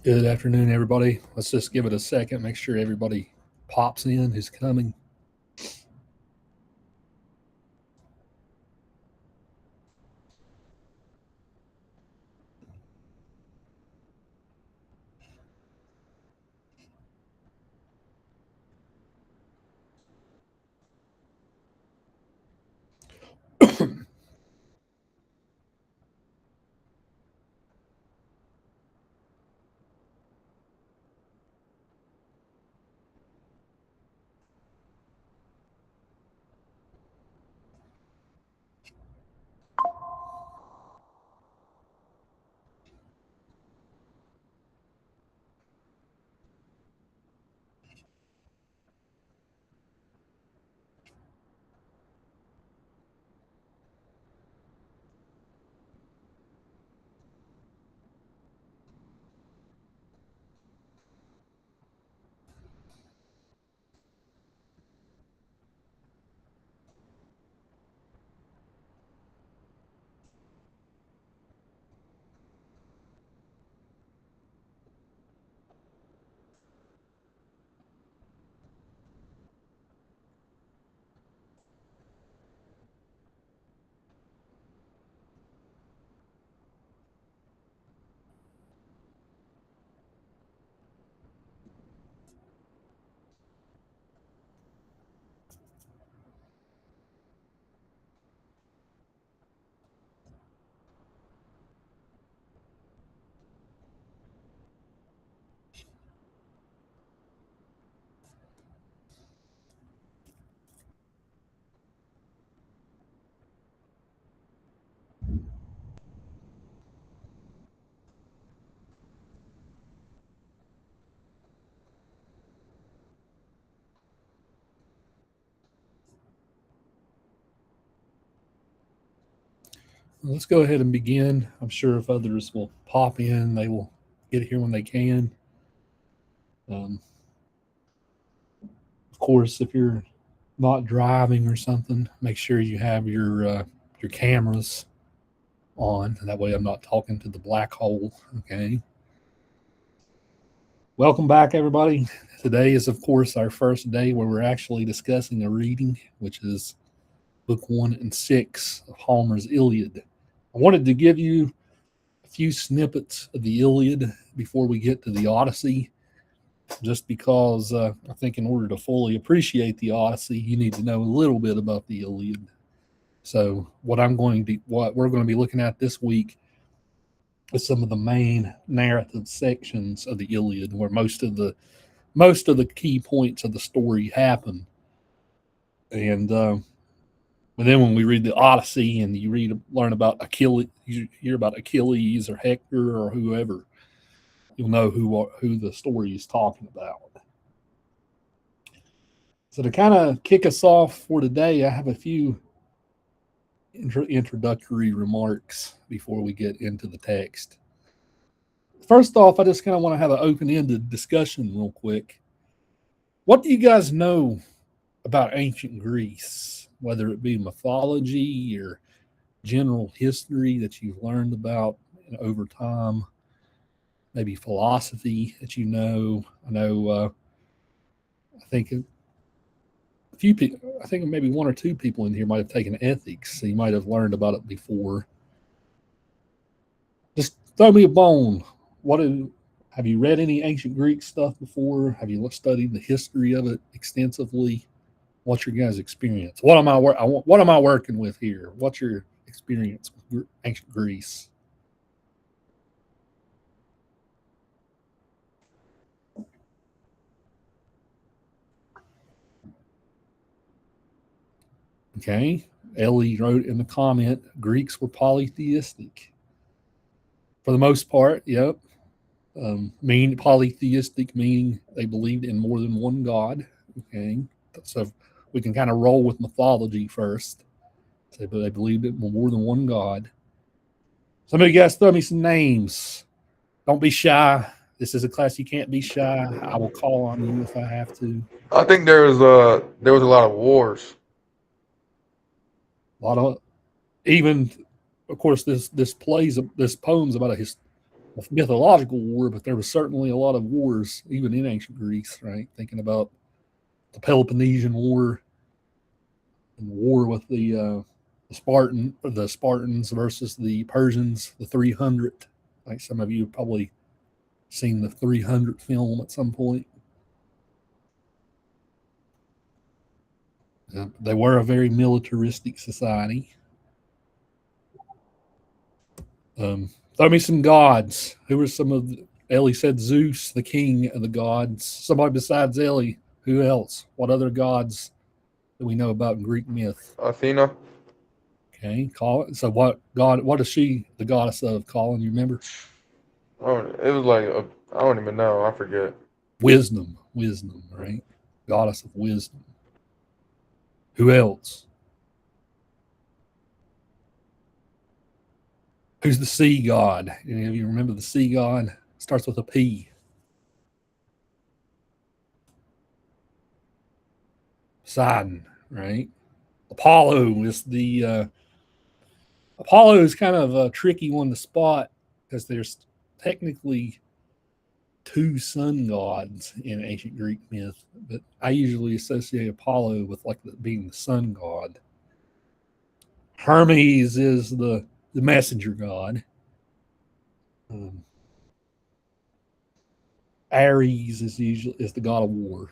Good afternoon, everybody. Let's just give it a second, make sure everybody pops in who's coming. Let's go ahead and begin. I'm sure if others will pop in, they will get here when they can. Um, of course, if you're not driving or something, make sure you have your cameras on. That way, I'm not talking to the black hole. Okay. Welcome back, everybody. Today is, of course, our first day where we're actually discussing a reading, which is Book 1 and 6 of Homer's Iliad. I wanted to give you a few snippets of the Iliad before we get to the Odyssey, just because I think in order to fully appreciate the Odyssey, you need to know a little bit about the Iliad. So what we're going to be looking at this week is some of the main narrative sections of the Iliad, where most of the key points of the story happen. And but then when we read the Odyssey and you learn about Achilles, you hear about Achilles or Hector or whoever, you'll know who the story is talking about. So to kind of kick us off for today, I have a few introductory remarks before we get into the text. First off, I just kind of want to have an open-ended discussion real quick. What do you guys know about ancient Greece, whether it be mythology or general history that you've learned about over time, maybe philosophy that you know? I know, I think a few people, I think maybe one or two people in here might have taken ethics, so you might have learned about it before. Just throw me a bone. Have you read any ancient Greek stuff before? Have you studied the history of it extensively? What's your guys' experience? What am I working with here? What's your experience with ancient Greece? Okay. Ellie wrote in the comment, Greeks were polytheistic. For the most part, yep. Mean polytheistic, meaning they believed in more than one god. Okay. So we can kind of roll with mythology first. So, but they believed in more than one god. Somebody guys throw me some names. Don't be shy. This is a class you can't be shy. I will call on you if I have to. I think there was a lot of wars. A lot of even, of course, this poem's about mythological war, but there was certainly a lot of wars, even in ancient Greece, right? Thinking about the Peloponnesian War and the war with the Spartans versus the Persians, the 300. Like some of you have probably seen the 300 film at some point. They were a very militaristic society. Throw me some gods. Who were some of Ellie said Zeus, the king of the gods. Somebody besides Ellie. Who else? What other gods do we know about in Greek myth? Athena. Okay, Colin. So what god? What is she the goddess of? Colin, you remember? Oh, it was like I don't even know. I forget. Wisdom, right? Goddess of wisdom. Who else? Who's the sea god? Any of you remember the sea god? Starts with a P. Poseidon, right? Apollo is kind of a tricky one to spot because there's technically two sun gods in ancient Greek myth, but I usually associate Apollo with like being the sun god. Hermes is the messenger god. Ares is the god of war.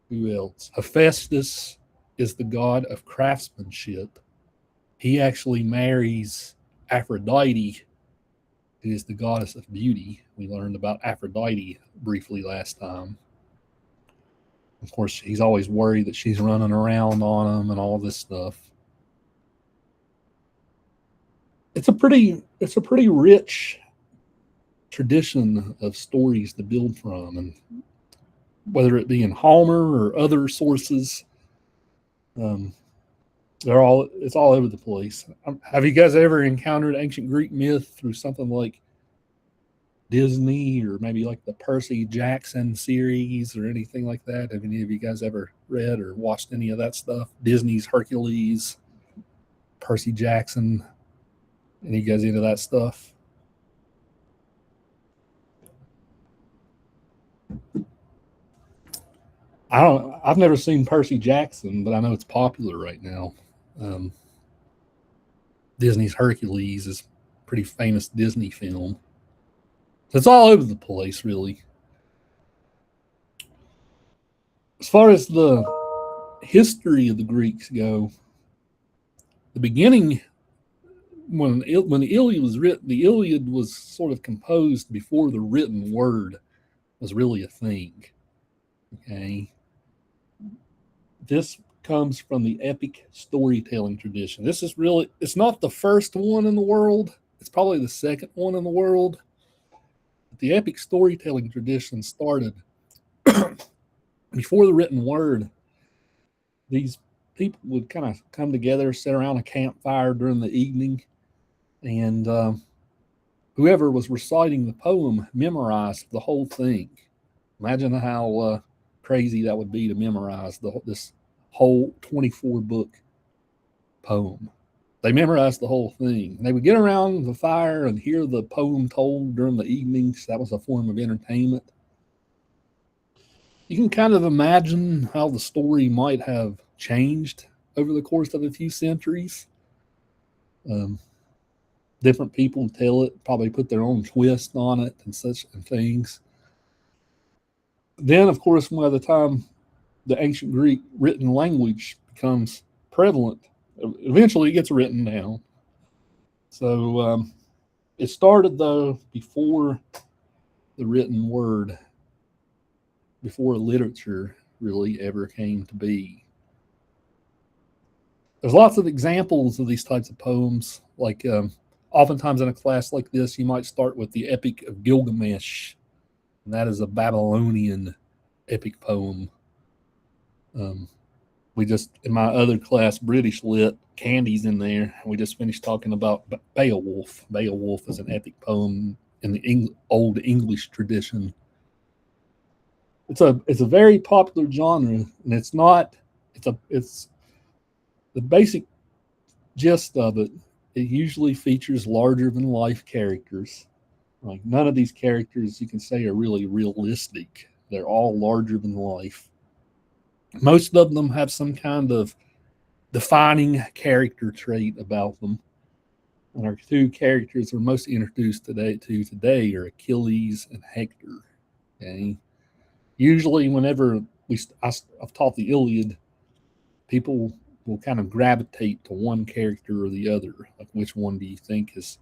Who else? Hephaestus is the god of craftsmanship. He actually marries Aphrodite, who is the goddess of beauty. We learned about Aphrodite briefly last time. Of course, he's always worried that she's running around on him and all this stuff. It's a pretty rich tradition of stories to build from, and whether it be in Homer or other sources, it's all over the place. Have you guys ever encountered ancient Greek myth through something like Disney or maybe like the Percy Jackson series or anything like that? Have any of you guys ever read or watched any of that stuff? Disney's Hercules, Percy Jackson. Any of you guys into that stuff? I've never seen Percy Jackson, but I know it's popular right now. Disney's Hercules is a pretty famous Disney film. So it's all over the place, really. As far as the history of the Greeks go, the beginning, when the Iliad was written, the Iliad was sort of composed before the written word was really a thing. Okay. This comes from the epic storytelling tradition. This is really, it's not the first one in the world. It's probably the second one in the world. But the epic storytelling tradition started before the written word. These people would kind of come together, sit around a campfire during the evening, and whoever was reciting the poem memorized the whole thing. Imagine how crazy that would be to memorize this whole 24-book poem. They memorized the whole thing. They would get around the fire and hear the poem told during the evenings. That was a form of entertainment. You can kind of imagine how the story might have changed over the course of a few centuries. Different people tell it, probably put their own twist on it and such and things. Then, of course, by the time the ancient Greek written language becomes prevalent, eventually it gets written down. So it started, though, before the written word, before literature really ever came to be. There's lots of examples of these types of poems. Like oftentimes in a class like this, you might start with the Epic of Gilgamesh, and that is a Babylonian epic poem. We just, in my other class, British Lit, Candy's in there. We just finished talking about Beowulf. Beowulf is an epic poem in the old English tradition. It's a very popular genre, and it's the basic gist of it It usually features larger than life characters. Like none of these characters you can say are really realistic. They're all larger than life. Most of them have some kind of defining character trait about them. And our two characters we're most introduced today are Achilles and Hector. Okay? Usually, whenever I've taught the Iliad, people will kind of gravitate to one character or the other. Like, which one do you think is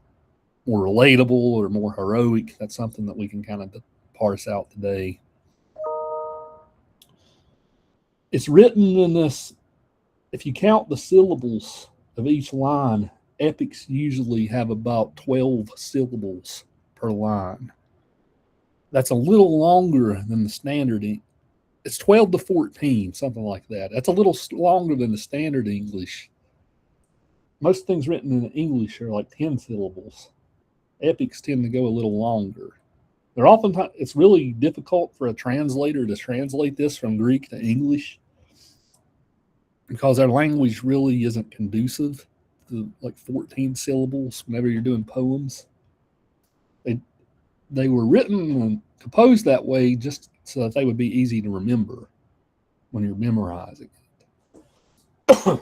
more relatable or more heroic? That's something that we can kind of parse out today. It's written in this, if you count the syllables of each line, epics usually have about 12 syllables per line. That's a little longer than the standard. It's 12 to 14, something like that. That's a little longer than the standard English. Most things written in English are like 10 syllables. Epics tend to go a little longer. They're oftentimes, it's really difficult for a translator to translate this from Greek to English because our language really isn't conducive to like 14 syllables whenever you're doing poems. They were written and composed that way just so that they would be easy to remember when you're memorizing it.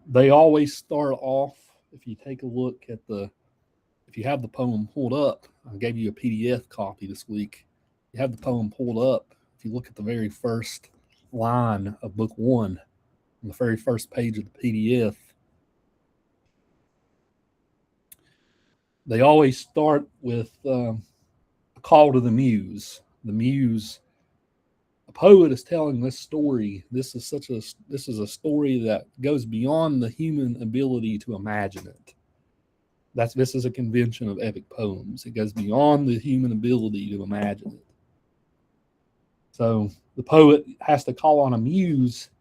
They always start off, if you take a look at if you have the poem pulled up, I gave you a PDF copy this week. You have the poem pulled up. If you look at the very first line of book 1, on the very first page of the PDF, they always start with a call to the muse. The muse, a poet is telling this story. This is a story that goes beyond the human ability to imagine it. This is a convention of epic poems. It goes beyond the human ability to imagine it. So the poet has to call on a muse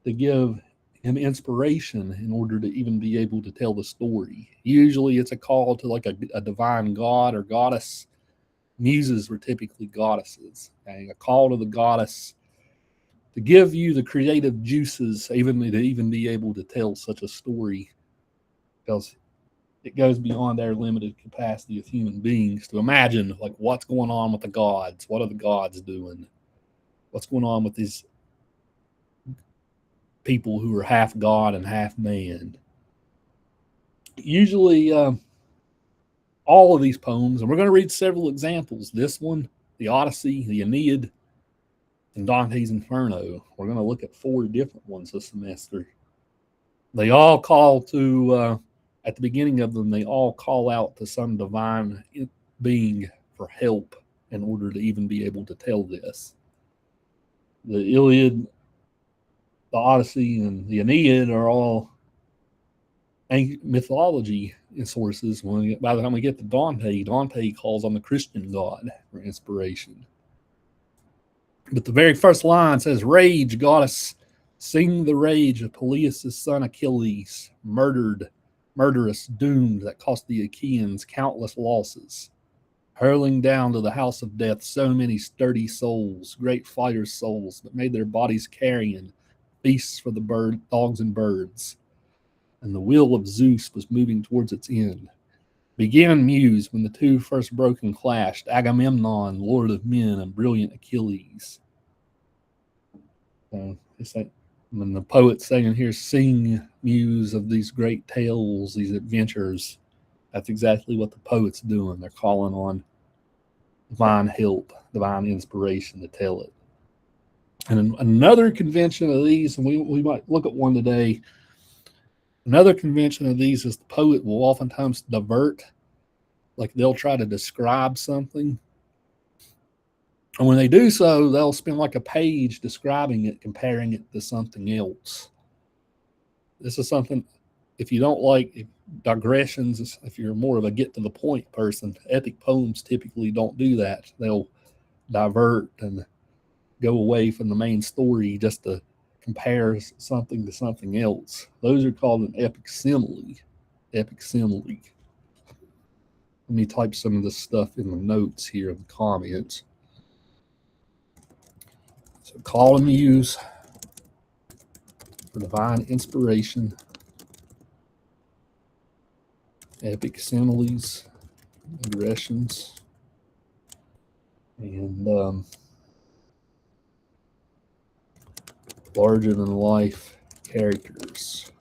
to give him inspiration in order to even be able to tell the story. Usually it's a call to like a divine god or goddess. Muses were typically goddesses. Okay? A call to the goddess to give you the creative juices to even be able to tell such a story, because it goes beyond our limited capacity as human beings to imagine like what's going on with the gods. What are the gods doing? What's going on with these people who are half god and half man? Usually, all of these poems, and we're going to read several examples. This one, the Odyssey, the Aeneid, and Dante's Inferno. We're going to look at 4 different ones this semester. They all call to, at the beginning of them, they all call out to some divine being for help in order to even be able to tell this. The Iliad, the Odyssey, and the Aeneid are all ancient mythology sources. By the time we get to Dante, Dante calls on the Christian God for inspiration. But the very first line says, "Rage, goddess, sing the rage of Peleus' son Achilles, murderous, doomed, that cost the Achaeans countless losses, hurling down to the house of death so many sturdy souls, great fighters' souls, that made their bodies carrion, feasts for the dogs and birds. And the will of Zeus was moving towards its end. Began Muse when the two first broke and clashed, Agamemnon, lord of men, and brilliant Achilles." It's like when the poet's saying here, "Sing, Muse, of these great tales, these adventures," that's exactly what the poet's doing. They're calling on divine help, divine inspiration to tell it. And another convention of these, and we might look at one today, another convention of these is the poet will oftentimes divert, like they'll try to describe something. And when they do so, they'll spend like a page describing it, comparing it to something else. This is something, if you don't like digressions, if you're more of a get to the point person, epic poems typically don't do that. They'll divert and go away from the main story just to compare something to something else. Those are called an epic simile. Epic simile. Let me type some of this stuff in the notes here in the comments. So call and muse for divine inspiration epic similes, aggressions, and larger than life characters,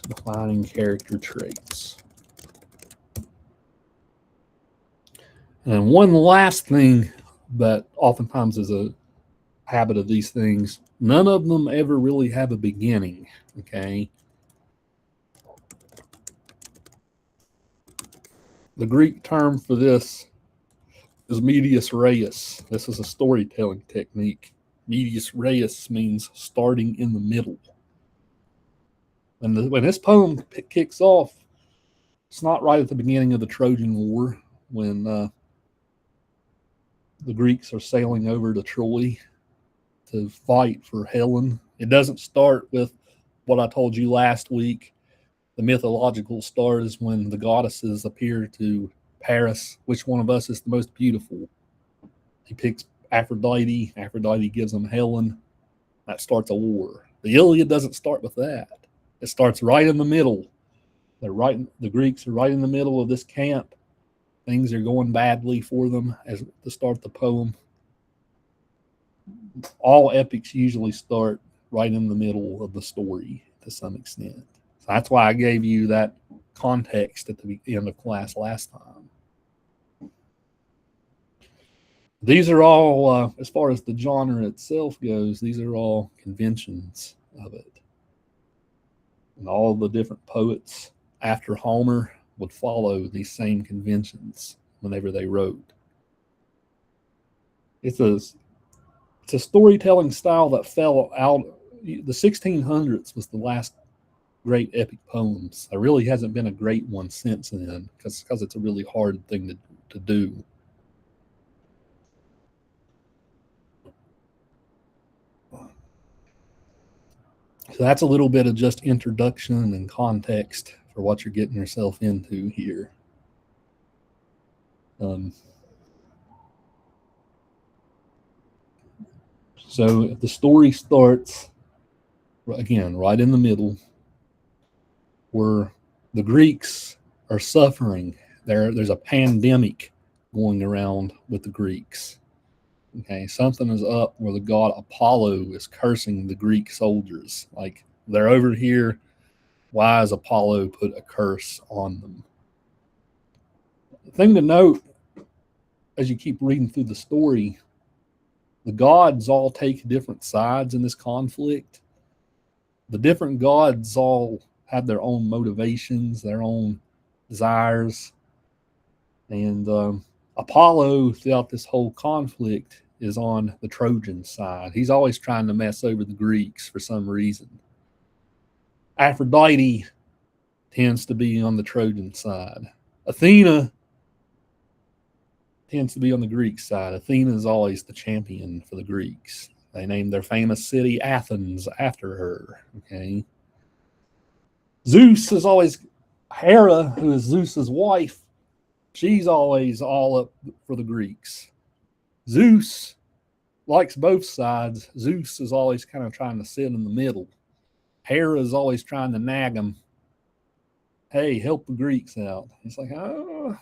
defining character traits. And one last thing that oftentimes is a habit of these things, none of them ever really have a beginning, okay? The Greek term for this is medias res. This is a storytelling technique. Medias res means starting in the middle. When this poem kicks off, it's not right at the beginning of the Trojan War when the Greeks are sailing over to Troy to fight for Helen. It doesn't start with what I told you last week. The mythological stars when the goddesses appear to Paris. Which one of us is the most beautiful? He picks Aphrodite. Aphrodite gives him Helen. That starts a war. The Iliad doesn't start with that. It starts right in the middle. The Greeks are right in the middle of this camp. Things are going badly for them as to start the poem. All epics usually start right in the middle of the story to some extent. So that's why I gave you that context at the end of class last time. These are all, as far as the genre itself goes, these are all conventions of it. And all the different poets after Homer would follow these same conventions whenever they wrote. It's a storytelling style that fell out. The 1600s was the last great epic poems. There really hasn't been a great one since then because it's a really hard thing to do. So that's a little bit of just introduction and context for what you're getting yourself into here. So the story starts again right in the middle, where the Greeks are suffering. There's a pandemic going around with the Greeks. Okay, something is up where the god Apollo is cursing the Greek soldiers. Like, they're over here. Why has Apollo put a curse on them? The thing to note as you keep reading through the story, the gods all take different sides in this conflict. The different gods all have their own motivations, their own desires. And Apollo, throughout this whole conflict, is on the Trojan side. He's always trying to mess over the Greeks for some reason. Aphrodite tends to be on the Trojan side. Athena tends to be on the Greek side. Athena is always the champion for the Greeks. They named their famous city Athens after her. Okay. Zeus is always Hera, who is Zeus's wife. She's always all up for the Greeks. Zeus likes both sides. Zeus is always kind of trying to sit in the middle. Hera is always trying to nag him. Hey, help the Greeks out. He's like, oh,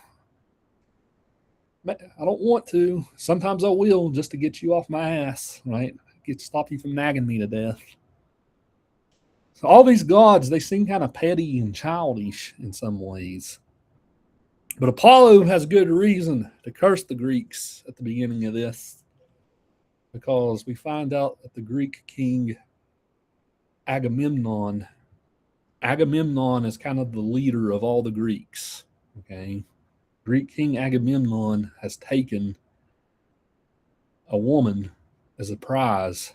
I don't want to. Sometimes I will, just to get you off my ass, right? Stop you from nagging me to death. So all these gods, they seem kind of petty and childish in some ways. But Apollo has good reason to curse the Greeks at the beginning of this, because we find out that the Greek king Agamemnon is kind of the leader of all the Greeks. Okay. Greek king Agamemnon has taken a woman as a prize,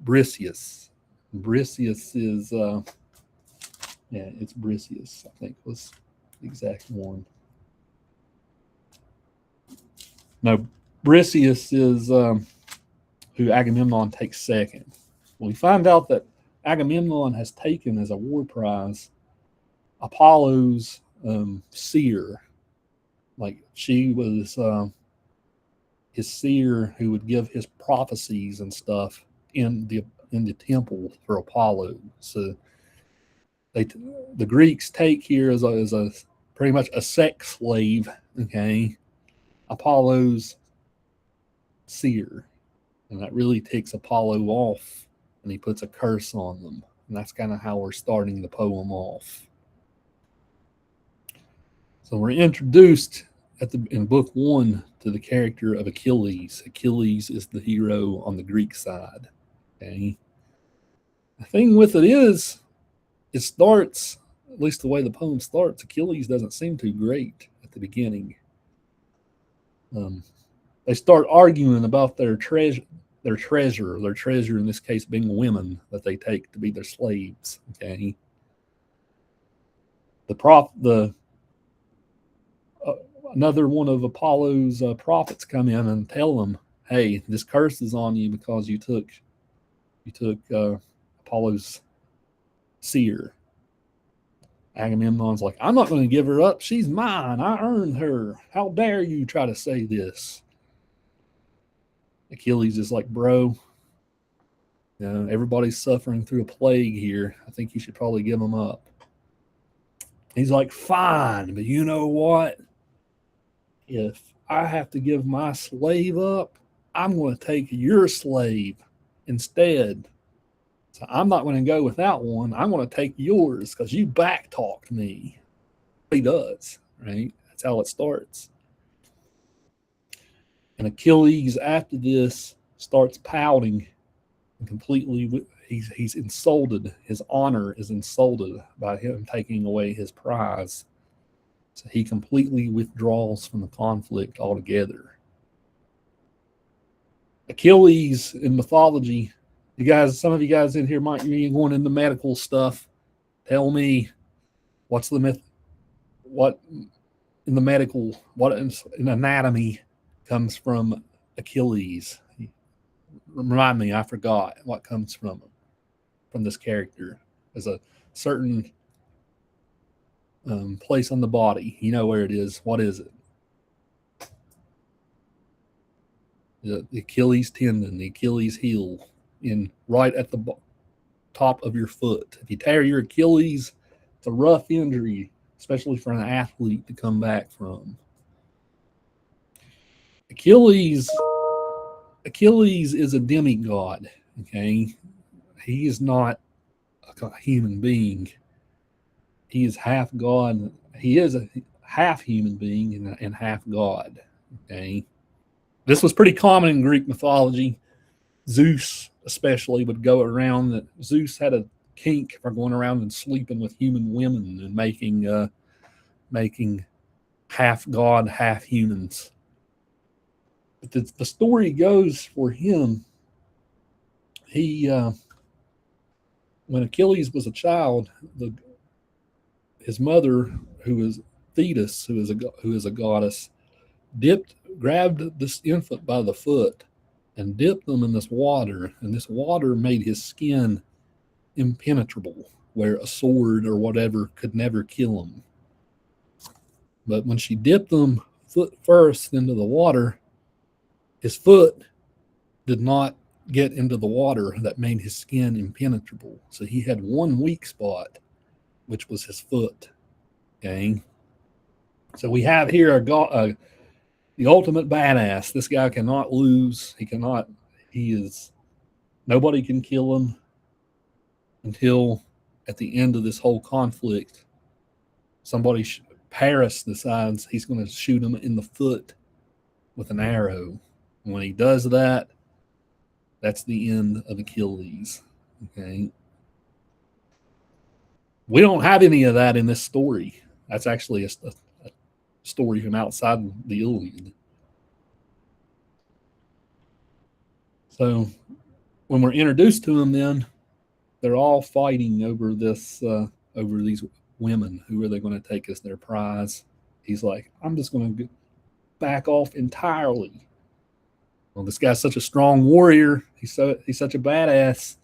Briseis. Briseis is, it's Briseis, I think was the exact one. No, Briseis is who Agamemnon takes second. We find out that Agamemnon has taken as a war prize Apollo's seer. Like, she was his seer who would give his prophecies and stuff in the temple for Apollo. So the Greeks take here as a pretty much a sex slave. Okay, Apollo's seer, and that really takes Apollo off, and he puts a curse on them, and that's kind of how we're starting the poem off. So we're introduced in book one to the character of Achilles. Achilles is the hero on the Greek side. Okay, the thing with it is, it starts, at least the way the poem starts, Achilles doesn't seem too great at the beginning. They start arguing about their treasure in this case being women that they take to be their slaves. Okay, another one of Apollo's prophets come in and tell them, "Hey, this curse is on you because you took Apollo's seer." Agamemnon's like, "I'm not going to give her up. She's mine. I earned her. How dare you try to say this?" Achilles is like, "Bro, everybody's suffering through a plague here. I think you should probably give them up." He's like, "Fine, but you know what? If I have to give my slave up, I'm going to take your slave instead. So I'm not going to go without one. I'm going to take yours because you backtalked me." He does, right? That's how it starts. And Achilles, after this, starts pouting and completely. He's insulted. His honor is insulted by him taking away his prize. So he completely withdraws from the conflict altogether. Achilles in mythology, some of you guys in here might be going into medical stuff. Tell me, what's the myth? What in the medical, what in anatomy comes from Achilles? Remind me, I forgot what comes from this character. There's a certain place on the body. You know where it is. What is it? The Achilles tendon, the Achilles heel, right at the top of your foot. If you tear your Achilles, it's a rough injury, especially for an athlete to come back from. Achilles is a demigod. Okay, he is not a human being. He is half god. He is a half human being and half god. Okay, this was pretty common in Greek mythology. Zeus, especially, would go around. That Zeus had a kink for going around and sleeping with human women and making half god, half humans. But the story goes for him. He when Achilles was a child, his mother, who is Thetis, who is a goddess, grabbed this infant by the foot and dipped them in this water, and this water made his skin impenetrable, where a sword or whatever could never kill him. But when she dipped them foot first into the water, his foot did not get into the water that made his skin impenetrable. So he had one weak spot, which was his foot. Okay. So we have here the ultimate badass. This guy cannot lose. Nobody can kill him until at the end of this whole conflict, Paris decides he's going to shoot him in the foot with an arrow. And when he does that, that's the end of Achilles. Okay. We don't have any of that in this story. That's actually a story from outside the Iliad. So when we're introduced to them, then they're all fighting over these women. Who are they going to take as their prize? He's like, "I'm just going to back off entirely." Well, this guy's such a strong warrior. He's such a badass.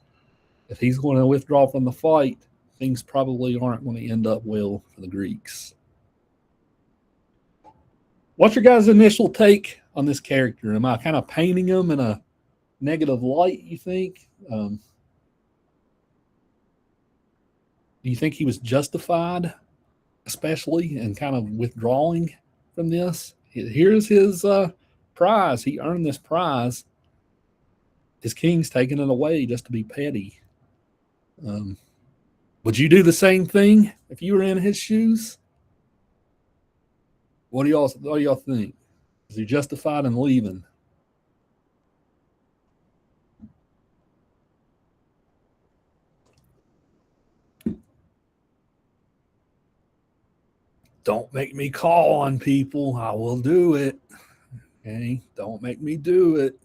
If he's going to withdraw from the fight, things probably aren't going to end up well for the Greeks. What's your guys' initial take on this character? Am I kind of painting him in a negative light, you think? Do you think he was justified, especially in kind of withdrawing from this? Here's his prize. He earned this prize. His king's taking it away just to be petty. Um, would you do the same thing if you were in his shoes? What do y'all think? Is he justified in leaving? Don't make me call on people. I will do it. Okay? Don't make me do it.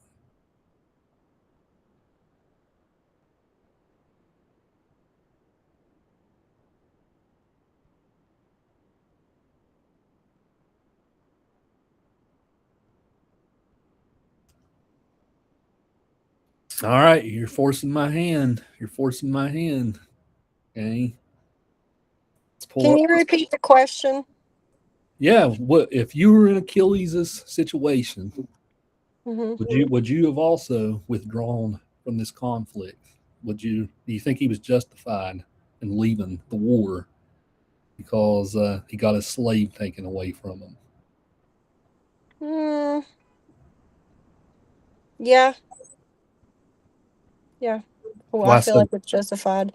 All right, you're forcing my hand. You're forcing my hand. Okay. Let's pull Can up. you repeat the question? Yeah, what if you were in Achilles' situation? Hmm. Would you have also withdrawn from this conflict? Do you think he was justified in leaving the war because he got his slave taken away from him? Mm, yeah, yeah. Well, I Why feel so? like it's justified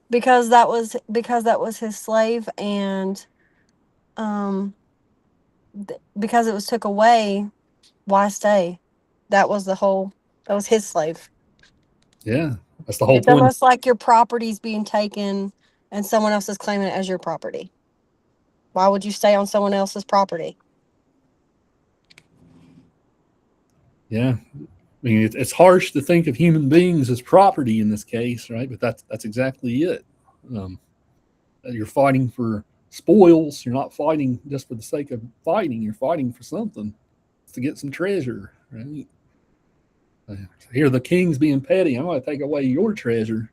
because that was his slave, and um, because it was took away. Why stay? That was the whole. That was his slave. Yeah, that's the whole It's point. almost like your property's being taken, and someone else is claiming it as your property. Why would you stay on someone else's property? Yeah, I mean it's harsh to think of human beings as property in this case, right? But that's exactly it. Um, you're fighting for spoils. You're not fighting just for the sake of fighting. You're fighting for something to get some treasure, right? Here, the king's being petty. I'm going to take away your treasure.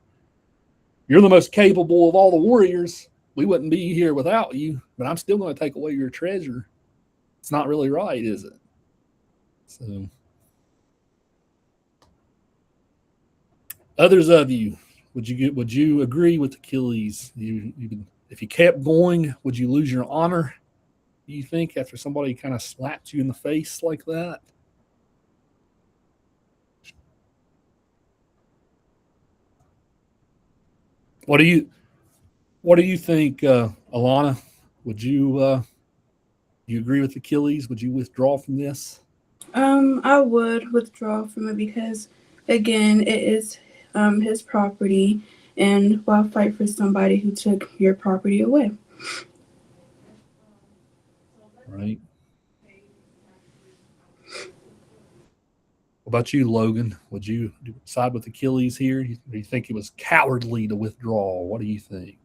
You're the most capable of all the warriors. We wouldn't be here without you, but I'm still going to take away your treasure. It's not really right, is it? So, others of you, would you agree with Achilles? If you kept going, would you lose your honor? Do you think after somebody kind of slapped you in the face like that? What do you think, Alana? Would you agree with Achilles? Would you withdraw from this? I would withdraw from it because, again, it is his property, and why fight for somebody who took your property away? Right. What about you, Logan? Would you side with Achilles here? Do you think it was cowardly to withdraw? What do you think?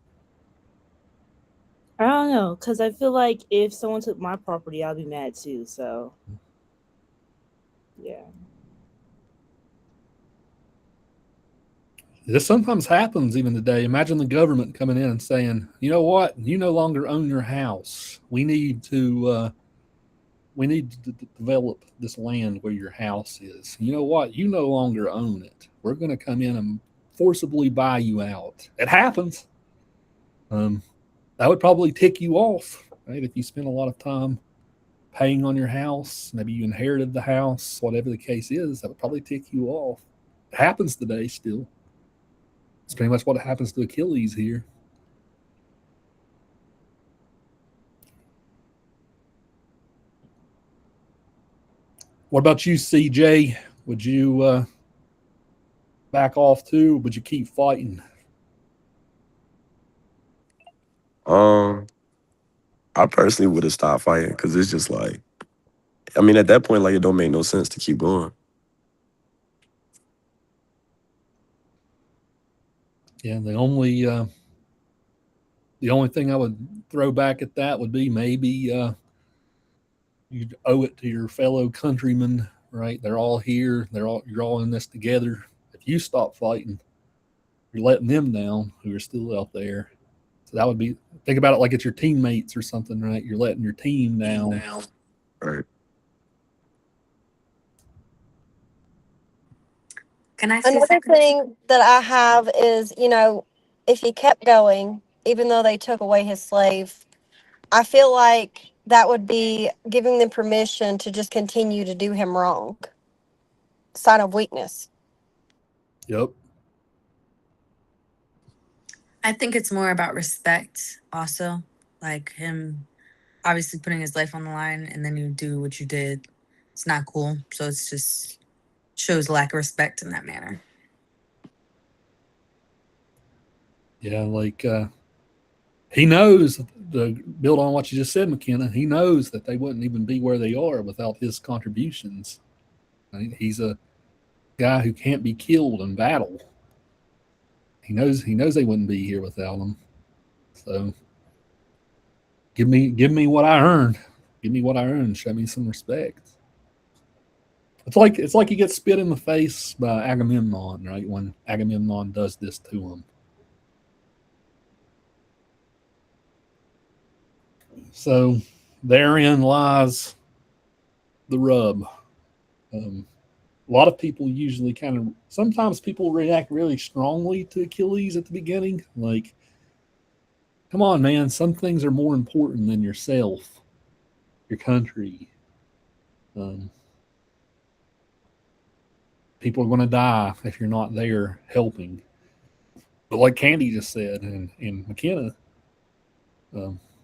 I don't know, because I feel like if someone took my property, I'd be mad too. So, yeah. This sometimes happens even today. Imagine the government coming in and saying, "You know what? You no longer own your house. We need to develop this land where your house is. You know what? You no longer own it. We're going to come in and forcibly buy you out." It happens. Um, that would probably tick you off, right? If you spend a lot of time paying on your house, maybe you inherited the house, whatever the case is, that would probably tick you off. It happens today still. It's pretty much what happens to Achilles here. What about you, CJ? Would you back off too? Or would you keep fighting? Um, I personally would have stopped fighting because it's just like, I mean, at that point, like, it don't make no sense to keep going. Yeah, the only thing I would throw back at that would be maybe you owe it to your fellow countrymen, right? They're all here. You're all in this together. If you stop fighting, you're letting them down who are still out there. So that would be think about it like it's your teammates or something, right? You're letting your team down. Right. Another thing that I have is, if he kept going, even though they took away his slave, I feel like that would be giving them permission to just continue to do him wrong. Sign of weakness. Yep. I think it's more about respect also. Like him obviously putting his life on the line and then you do what you did. It's not cool. So it's just shows lack of respect in that manner. Yeah, like he knows, to build on what you just said, McKenna, he knows that they wouldn't even be where they are without his contributions. Right? He's a guy who can't be killed in battle. He knows they wouldn't be here without him. So give me what I earned. Give me what I earned. Show me some respect. It's like he gets spit in the face by Agamemnon, right? When Agamemnon does this to him. So therein lies the rub. A lot of people usually sometimes people react really strongly to Achilles at the beginning. Like, come on, man, some things are more important than yourself, your country. People are going to die if you're not there helping. But like Candy just said, and McKenna,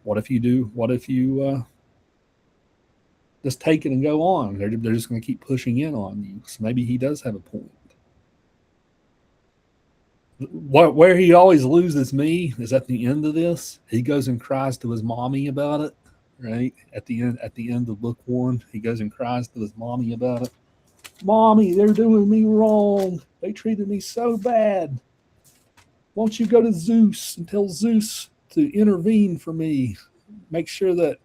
what if you just take it and go on? They're just going to keep pushing in on you. So maybe he does have a point. Where he always loses me is at the end of this. He goes and cries to his mommy about it. Right at the end of book 1, he goes and cries to his mommy about it. Mommy, they're doing me wrong. They treated me so bad. Won't you go to Zeus and tell Zeus to intervene for me? Make sure that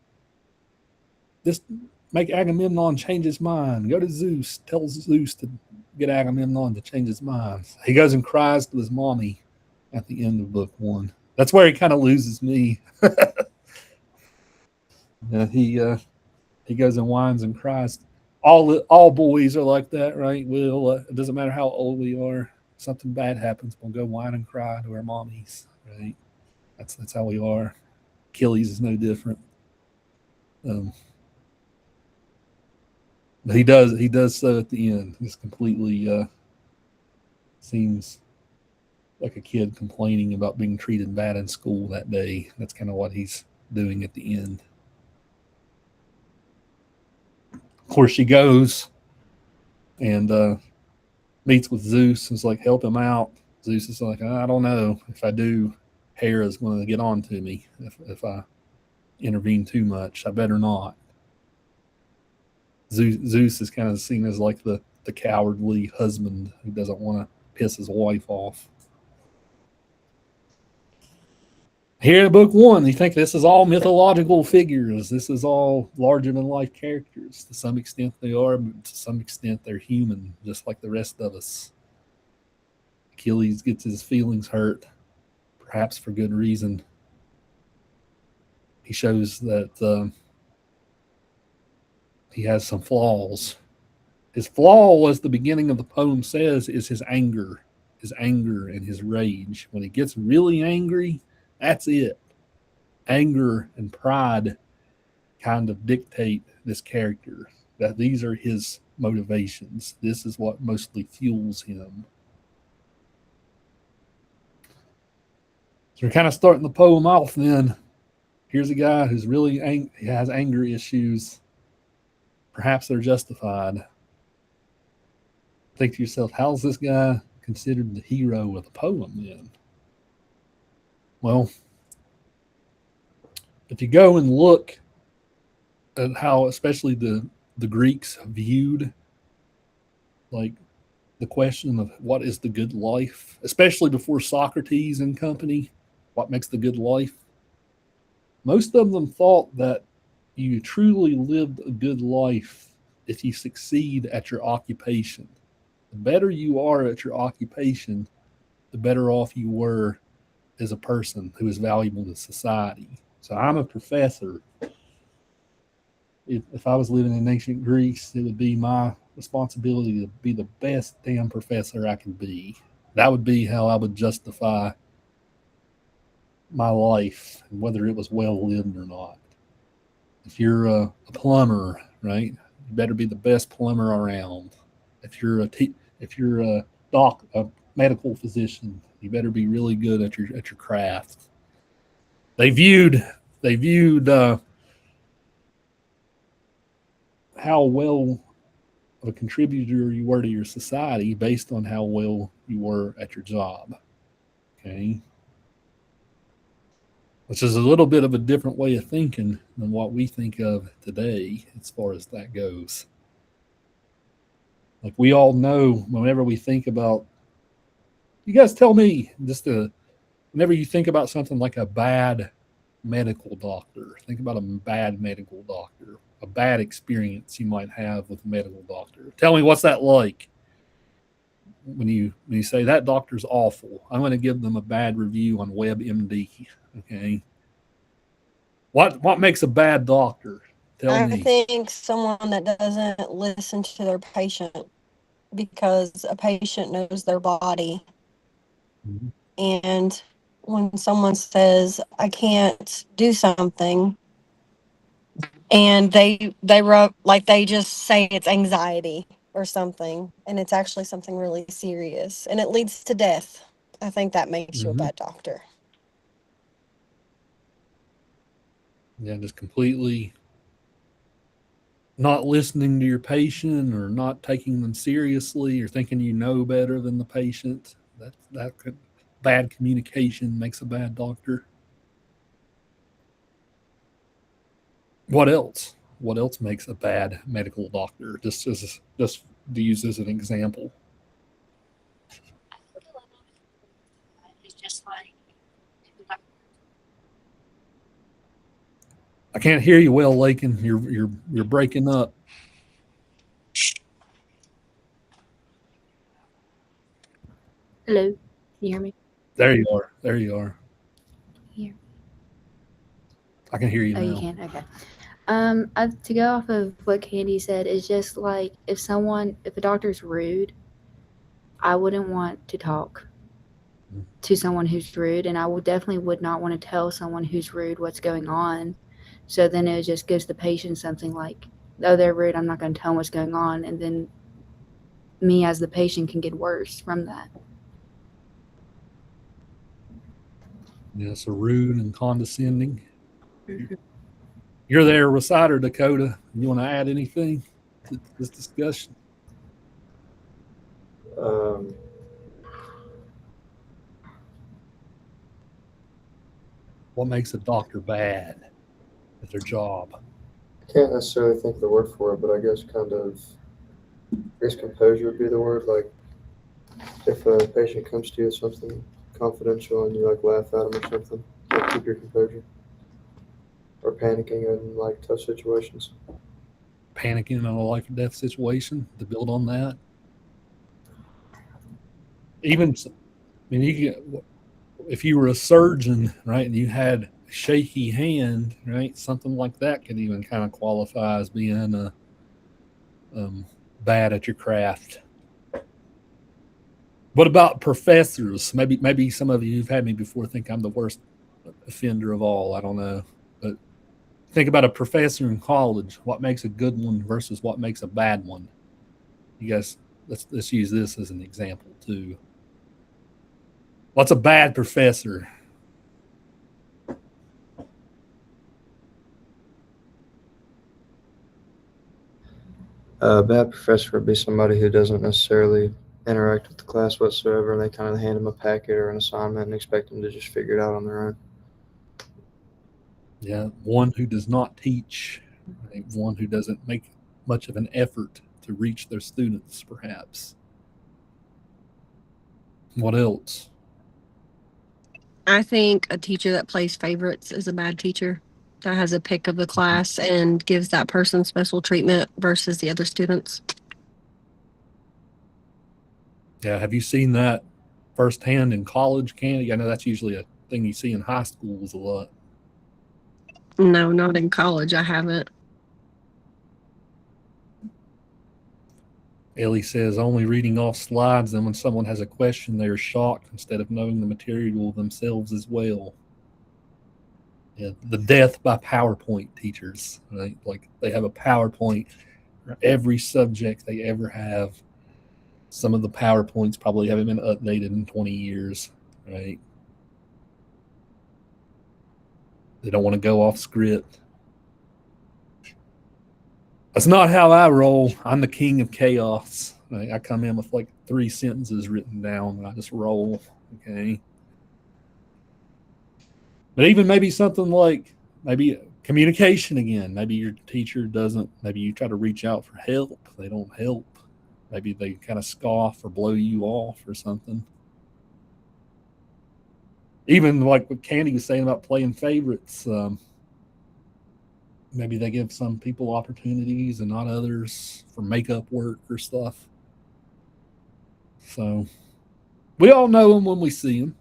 make Agamemnon change his mind. Go to Zeus. Tell Zeus to get Agamemnon to change his mind. He goes and cries to his mommy at the end of book 1. That's where he kind of loses me. He goes and whines and cries. All boys are like that, right? It doesn't matter how old we are. Something bad happens, we'll go whine and cry to our mommies, right? That's how we are. Achilles is no different. But he does so at the end. He's completely seems like a kid complaining about being treated bad in school that day. That's kind of what he's doing at the end. Of course, she goes and meets with Zeus and is like, help him out. Zeus is like, I don't know. If I do, Hera's going to get on to me if I intervene too much. I better not. Zeus is kind of seen as like the cowardly husband who doesn't want to piss his wife off. Here in book 1, you think this is all mythological figures. This is all larger than life characters. To some extent they are, but to some extent they're human, just like the rest of us. Achilles gets his feelings hurt, perhaps for good reason. He shows that he has some flaws. His flaw, as the beginning of the poem says, is his anger and his rage. When he gets really angry, that's it. Anger and pride kind of dictate this character, that these are his motivations. This is what mostly fuels him. So we're kind of starting the poem off then. Here's a guy who's really he has anger issues. Perhaps they're justified. Think to yourself, how's this guy considered the hero of the poem then? Well, if you go and look at how especially the Greeks viewed like the question of what is the good life, especially before Socrates and company, what makes the good life? Most of them thought that you truly lived a good life if you succeed at your occupation. The better you are at your occupation, the better off you were as a person who is valuable to society. So I'm a professor. If I was living in ancient Greece, it would be my responsibility to be the best damn professor I can be. That would be how I would justify my life and whether it was well lived or not. If you're a plumber, right, you better be the best plumber around. If you're a medical physician, you better be really good at your craft. They viewed how well of a contributor you were to your society based on how well you were at your job. Okay. Which is a little bit of a different way of thinking than what we think of today as far as that goes. Like we all know whenever we think about, you guys tell me, whenever you think about something like a bad medical doctor, think about a bad medical doctor, a bad experience you might have with a medical doctor. Tell me, what's that like? When you say that doctor's awful, I'm going to give them a bad review on WebMD. Okay, what makes a bad doctor? Tell I me. think someone that doesn't listen to their patient, because a patient knows their body. Mhm. And when someone says, I can't do something, and they just say it's anxiety or something, and it's actually something really serious, and it leads to death, I think that makes you a Mhm. bad doctor. Yeah, just completely not listening to your patient or not taking them seriously or thinking you know better than the patient. That could, bad communication makes a bad doctor. What else? What else makes a bad medical doctor? Just to use as an example. I can't hear you well, Lakin. You're breaking up. Hello, can you hear me? There you are. There you are. Here. I can hear you Oh, you now. can. Okay. To go off of what Candy said, is just like if a doctor's rude, I wouldn't want to talk to someone who's rude, and definitely would not want to tell someone who's rude what's going on. So then it just gives the patient something like, oh, they're rude, I'm not going to tell them what's going on, and then me as the patient can get worse from that. Yeah, so rude and condescending. Mhm. You're there, reciter Dakota. You want to add anything to this discussion? Um, What makes a doctor bad at their job? I can't necessarily think of the word for it, but I guess composure would be the word. Like if a patient comes to you with something confidential and you like laugh at them or something, like keep your composure. Or panicking in like tough situations. Panicking in a life or death situation, to build on that. Even, I mean, if you were a surgeon, right, and you had a shaky hand, right, something like that could even kind of qualify as being bad at your craft. What about professors? Maybe some of you who've had me before think I'm the worst offender of all. I don't know, but think about a professor in college. What makes a good one versus what makes a bad one? You guys, let's use this as an example too. What's a bad professor? A bad professor would be somebody who doesn't necessarily interact with the class whatsoever, and they kind of hand them a packet or an assignment and expect them to just figure it out on their own. Yeah, one who does not teach, right? One who doesn't make much of an effort to reach their students, perhaps. What else? I think a teacher that plays favorites is a bad teacher, that has a pick of the class and gives that person special treatment versus the other students. Yeah, have you seen that firsthand in college, Candy? I know that's usually a thing you see in high schools a lot. No, not in college. I haven't. Ellie says only reading off slides, and when someone has a question, they are shocked instead of knowing the material themselves as well. Yeah, the death by PowerPoint teachers, right? Like they have a PowerPoint for every subject they ever have. Some of the PowerPoints probably haven't been updated in 20 years, right? They don't want to go off script. That's not how I roll. I'm the king of chaos. Right? I come in with like 3 sentences written down and I just roll. Okay. But even maybe something like maybe communication again. Maybe your teacher doesn't, maybe you try to reach out for help. They don't help. Maybe they kind of scoff or blow you off or something. Even like what Candy was saying about playing favorites. Maybe they give some people opportunities and not others for makeup work or stuff. So we all know them when we see them.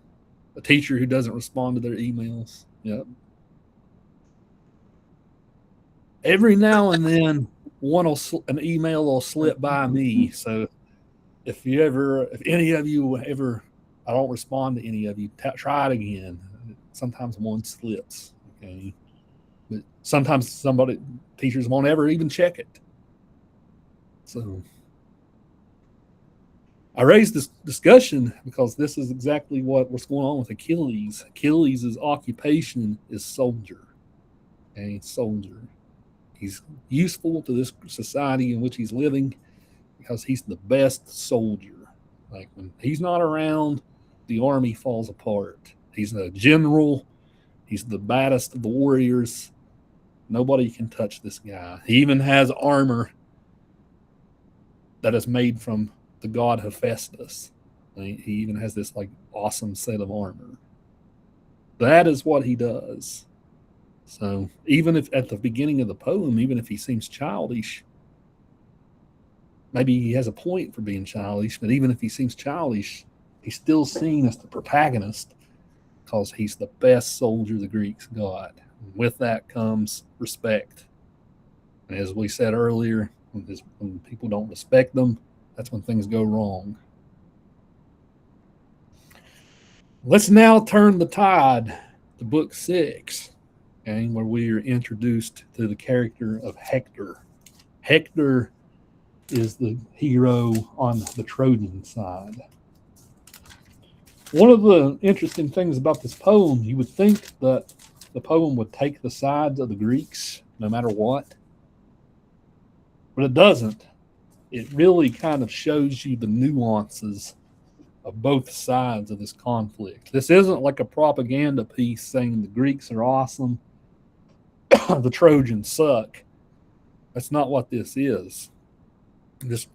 A teacher who doesn't respond to their emails. Yep. Every now and then, an email will slip by me. So if any of you ever, I don't respond to any of you, try it again. Sometimes one slips. Okay. But sometimes teachers won't ever even check it. So I raised this discussion because this is exactly what's going on with Achilles. Achilles' occupation is soldier. Okay, soldier. He's useful to this society in which he's living because he's the best soldier. Like when he's not around, the army falls apart. He's a general. He's the baddest of the warriors. Nobody can touch this guy. He even has armor that is made from the god Hephaestus. He even has this like awesome set of armor. That is what he does. So even if at the beginning of the poem, even if he seems childish, maybe he has a point for being childish, but even if he seems childish, he's still seen as the protagonist because he's the best soldier the Greeks got. And with that comes respect. And as we said earlier, when people don't respect them, that's when things go wrong. Let's now turn the tide to book 6, okay, where we are introduced to the character of Hector. Hector is the hero on the Trojan side. One of the interesting things about this poem, you would think that the poem would take the sides of the Greeks no matter what, but it doesn't. It really kind of shows you the nuances of both sides of this conflict. This isn't like a propaganda piece saying the Greeks are awesome, the Trojans suck. That's not what this is. Just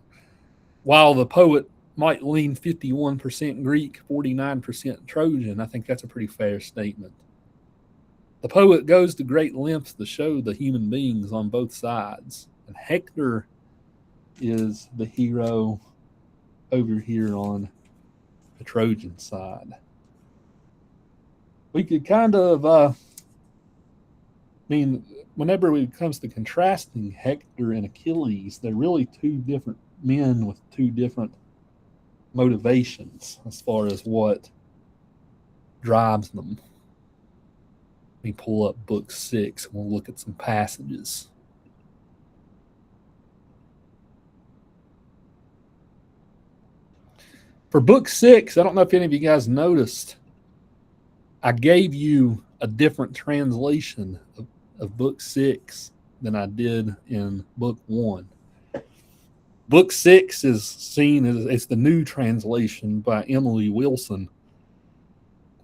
while the poet might lean 51% Greek, 49% Trojan, I think that's a pretty fair statement. The poet goes to great lengths to show the human beings on both sides. And Hector is the hero over here on the Trojan side. We could kind of, whenever it comes to contrasting Hector and Achilles, they're really two different men with two different motivations as far as what drives them. Let me pull up book 6 and we'll look at some passages. For book 6, I don't know if any of you guys noticed, I gave you a different translation of book 6 than I did in book 1. Book 6 is seen as it's the new translation by Emily Wilson.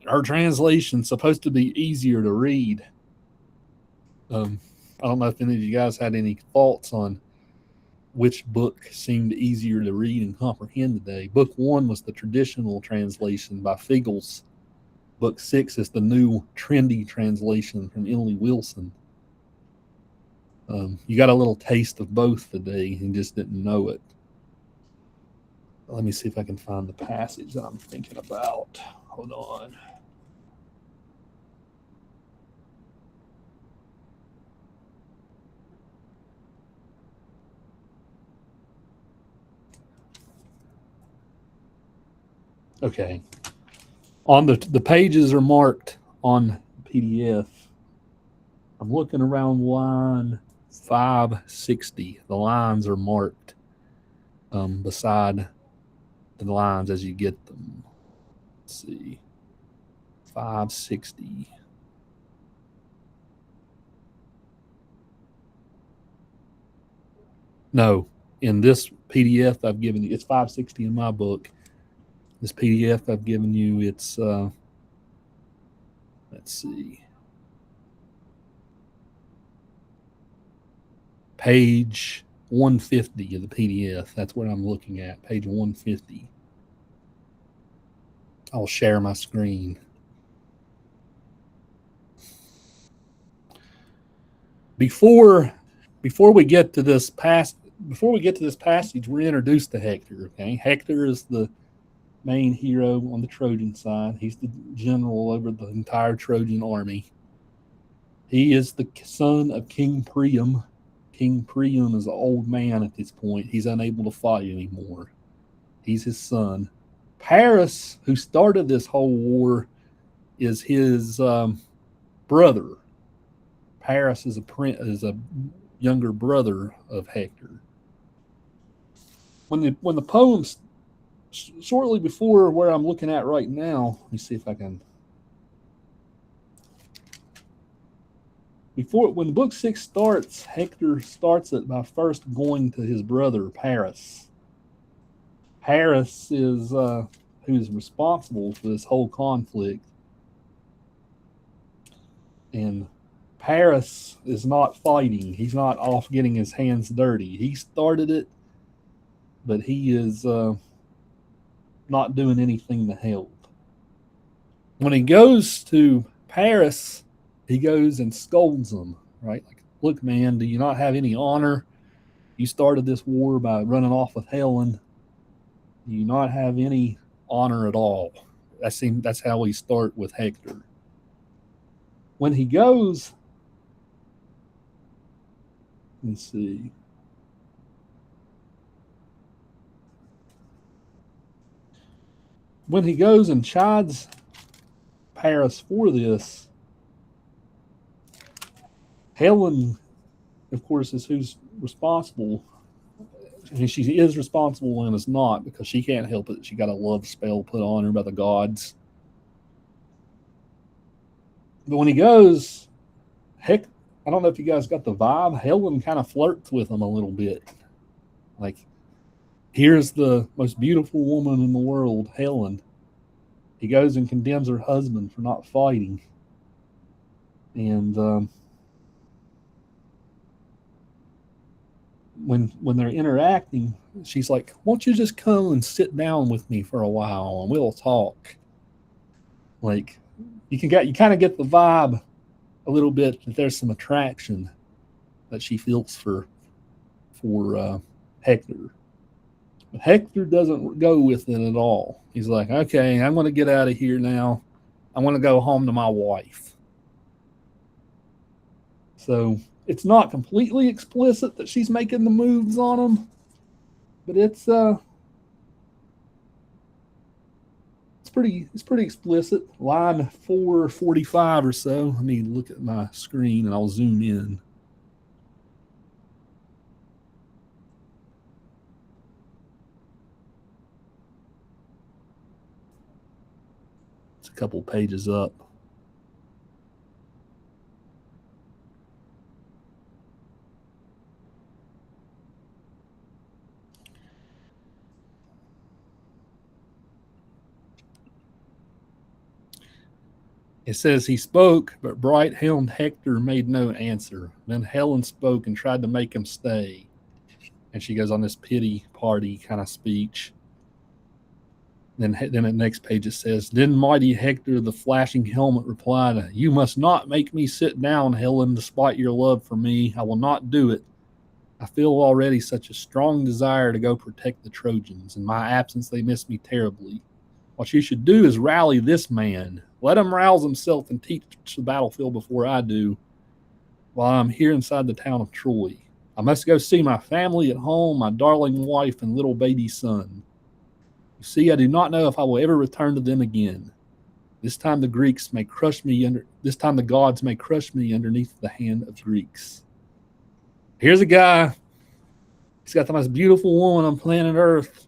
Her translation's supposed to be easier to read. I don't know if any of you guys had any thoughts on which book seemed easier to read and comprehend today. Book 1 was the traditional translation by Figgles. Book 6 is the new trendy translation from Emily Wilson. You got a little taste of both today and just didn't know it. Let me see if I can find the passage that I'm thinking about. Hold on. Okay. On the pages are marked on PDF I'm looking around line 560. The lines are marked beside the lines as you get them. Let's see. 560. No, in this PDF I've given you, it's 560 in my book. This PDF I've given you, it's, let's see, page 150 of the PDF. That's what I'm looking at, page 150. I'll share my screen. Before we get to this passage, we're introduced to Hector. Okay, Hector is the main hero on the Trojan side. He's the general over the entire Trojan army. He is the son of King Priam. King Priam is an old man at this point. He's unable to fight anymore. He's his son. Paris, who started this whole war, is his brother. Paris is a younger brother of Hector. When the poems shortly before where I'm looking at right now, let me see if I can. When book 6 starts, Hector starts it by first going to his brother Paris. Paris is who's responsible for this whole conflict, and Paris is not fighting. He's not off getting his hands dirty. He started it, but he is not doing anything to help. When he goes to Paris, he goes and scolds him, right? Like, look, man, do you not have any honor? You started this war by running off with Helen. Do you not have any honor at all? That's how we start with Hector. When he goes, let's see. When he goes and chides Paris for this, Helen, of course, is who's responsible. And she is responsible and is not, because she can't help it. She got a love spell put on her by the gods. But when he goes, I don't know if you guys got the vibe. Helen kind of flirts with him a little bit. Like, here's the most beautiful woman in the world, Helen. He goes and condemns her husband for not fighting. And when they're interacting, she's like, won't you just come and sit down with me for a while and we'll talk? Like, you kind of get the vibe a little bit that there's some attraction that she feels for Hector. But Hector doesn't go with it at all. He's like, okay, I'm going to get out of here now. I want to go home to my wife. So it's not completely explicit that she's making the moves on him, but it's pretty explicit. Line 445 or so. Let me look at my screen and I'll zoom in. It's a couple pages up. It says he spoke, but bright-helmed Hector made no answer. Then Helen spoke and tried to make him stay. And she goes on this pity party kind of speech. Then at the next page it says, then mighty Hector, the flashing helmet, replied, you must not make me sit down, Helen, despite your love for me. I will not do it. I feel already such a strong desire to go protect the Trojans. In my absence, they miss me terribly. What you should do is rally this man. Let him rouse himself and teach the battlefield before I do, while I'm here inside the town of Troy. I must go see my family at home, my darling wife and little baby son. You see, I do not know if I will ever return to them again. This time the Greeks may crush me under. This time the gods may crush me underneath the hand of Greeks. Here's a guy. He's got the most beautiful woman on planet Earth,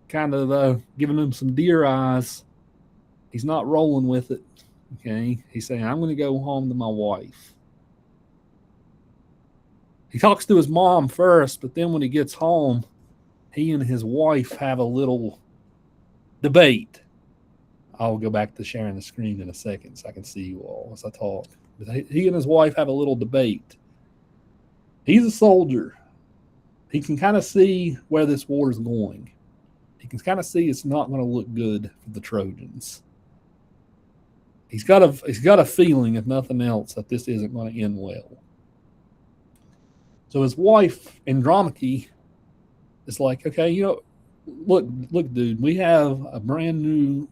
kind of giving him some deer eyes. He's not rolling with it. Okay, he's saying, "I'm going to go home to my wife." He talks to his mom first, but then when he gets home, he and his wife have a little debate. I'll go back to sharing the screen in a second so I can see you all as I talk. But he and his wife have a little debate. He's a soldier. He can kind of see where this war is going. He can kind of see it's not going to look good for the Trojans. He's got a feeling, if nothing else, that this isn't going to end well. So his wife, Andromache, is like, okay, look, dude, we have a brand new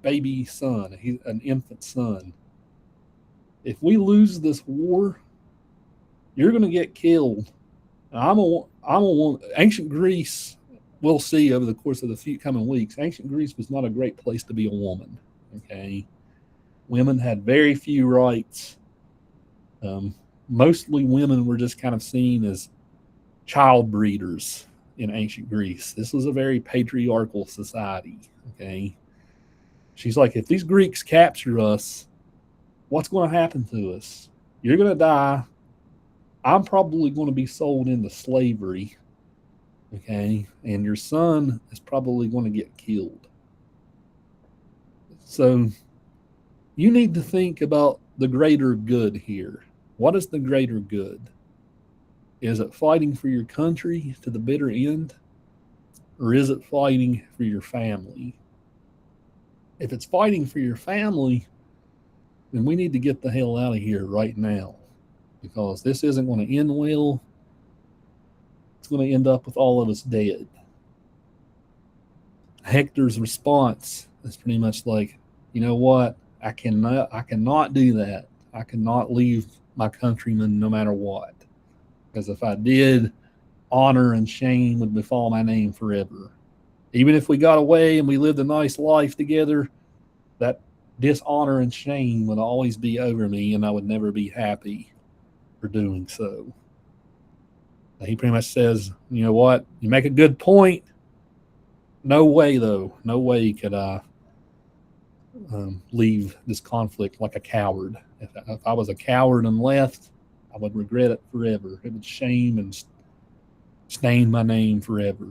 baby son. He's an infant son. If we lose this war, you're going to get killed. Ancient Greece, we'll see over the course of the few coming weeks, ancient Greece was not a great place to be a woman. Okay. Women had very few rights. Mostly women were just kind of seen as child breeders in ancient Greece. This was a very patriarchal society. Okay. She's like, if these Greeks capture us, what's going to happen to us? You're going to die. I'm probably going to be sold into slavery. Okay. And your son is probably going to get killed. So you need to think about the greater good here. What is the greater good? Is it fighting for your country to the bitter end? Or is it fighting for your family? If it's fighting for your family, then we need to get the hell out of here right now, because this isn't going to end well. It's going to end up with all of us dead. Hector's response is pretty much like, you know what? I cannot do that. I cannot leave my countrymen no matter what. Because if I did, honor and shame would befall my name forever. Even if we got away and we lived a nice life together, that dishonor and shame would always be over me, and I would never be happy for doing so. He pretty much says, you know what? You make a good point. No way, though. No way could I leave this conflict like a coward. If I was a coward and left, I would regret it forever. It would shame and stain my name forever.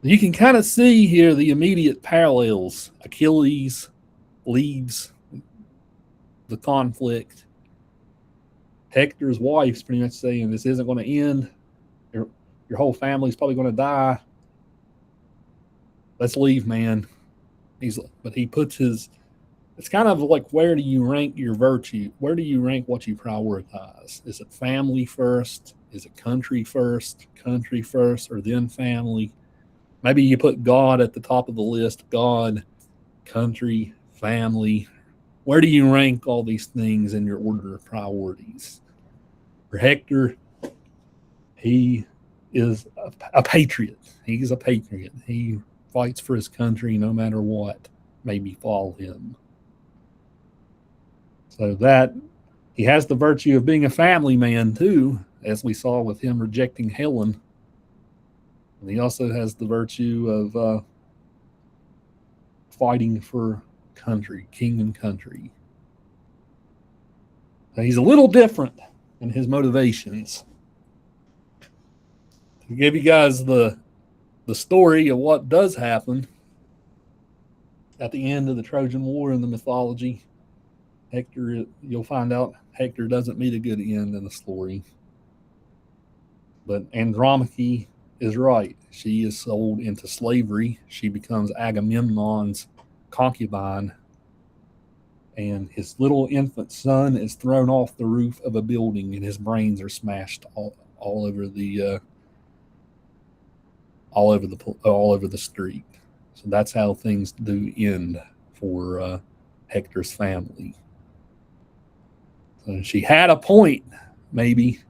You can kind of see here the immediate parallels. Achilles leaves the conflict. Hector's wife's pretty much saying this isn't going to end. Your whole family's probably going to die. Let's leave, man. But he puts his. It's kind of like, where do you rank your virtue? Where do you rank what you prioritize? Is it family first? Is it country first? Country first, or then family? Maybe you put God at the top of the list. God, country, family. Where do you rank all these things in your order of priorities? For Hector, he is a patriot. He's a patriot. He fights for his country no matter what may befall him. So that he has the virtue of being a family man too, as we saw with him rejecting Helen. And he also has the virtue of fighting for country, king and country. Now, he's a little different in his motivations. To give you guys the story of what does happen at the end of the Trojan War in the mythology, Hector, you'll find out Hector doesn't meet a good end in the story. But Andromache is right. She is sold into slavery. She becomes Agamemnon's concubine, and his little infant son is thrown off the roof of a building, and his brains are smashed all over the street. So that's how things do end for Hector's family. So she had a point, maybe.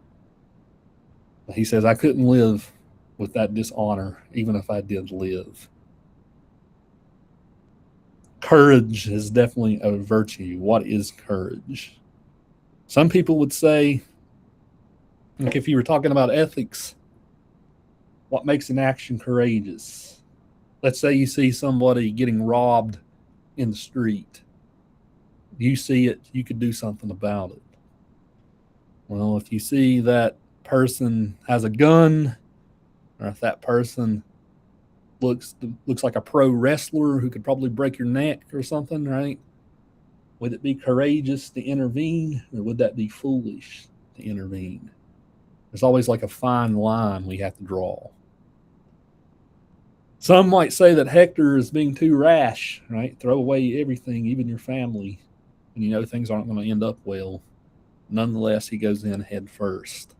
But he says, I couldn't live with that dishonor, even if I did live. courage is definitely a virtue. What is courage? Some people would say, like if you were talking about ethics, what makes an action courageous? Let's say you see somebody getting robbed in the street. You see it, you could do something about it. Well, if you see that person has a gun, or if that person looks like a pro wrestler who could probably break your neck or something, right? Would it be courageous to intervene, or would that be foolish to intervene? There's always like a fine line we have to draw. Some might say that Hector is being too rash, right? Throw away everything, even your family, and you know things aren't going to end up well. Nonetheless, he goes in head first.